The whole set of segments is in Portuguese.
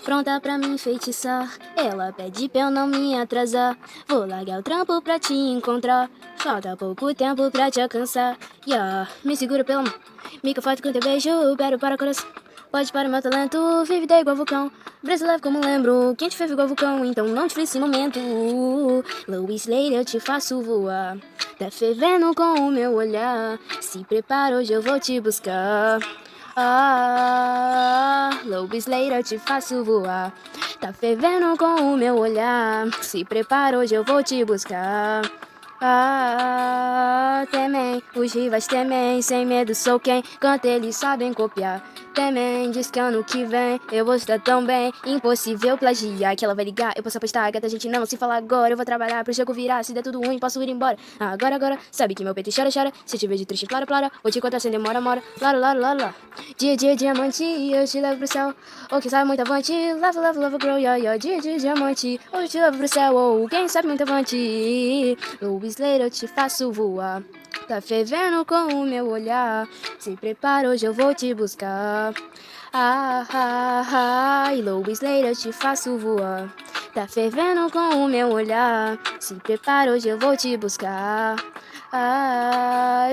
Pronta pra me enfeitiçar, ela pede pra eu não me atrasar. Vou largar o trampo pra te encontrar. Falta pouco tempo pra te alcançar. Me segura pela mão, mica forte com teu beijo, quero para o coração. Pode para o meu talento, vive daí igual vulcão. Brisa leve como lembro, quem te fez igual vulcão. Então não te fiz esse momento. Louis Leira, eu te faço voar. Tá fervendo com o meu olhar. Se prepara, hoje eu vou te buscar. Louis Leira, eu te faço voar. Tá fervendo com o meu olhar. Se prepara, hoje eu vou te buscar. Temem, os rivais temem, sem medo sou quem canta, eles sabem copiar. Temem, diz que ano que vem eu vou estar tão bem, impossível plagiar. Que ela vai ligar, eu posso apostar, gata, a gente não se fala agora. Eu vou trabalhar pro jogo virar, se der tudo ruim posso ir embora. Agora, sabe que meu peito chora. Se te vejo triste, plora. Vou te contar sem demora, lá. Dia, diamante, eu te levo pro céu. Ou quem sabe muito avante, love, girl, yeah. Dia, diamante, eu te levo pro céu. Ou quem sabe muito avante, Louis Leira, eu te faço voar. Tá fervendo com o meu olhar. Se prepara, hoje eu vou te buscar. Louis Leira, eu te faço voar. Tá fervendo com o meu olhar. Se prepara, hoje eu vou te buscar.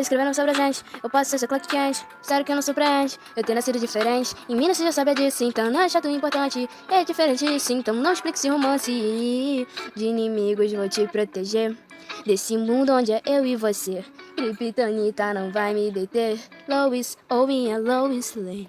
Escrevendo sobre a gente, eu posso ser seu Clark Kent. Sério que eu não surpreende, eu tenho nascido diferente. Em Minas você já sabe disso, então não é chato importante. É diferente sim, então não explique esse romance. De inimigos vou te proteger. Desse mundo onde é eu e você. Kryptonita não vai me deter. Lois, ou minha Lois Lane.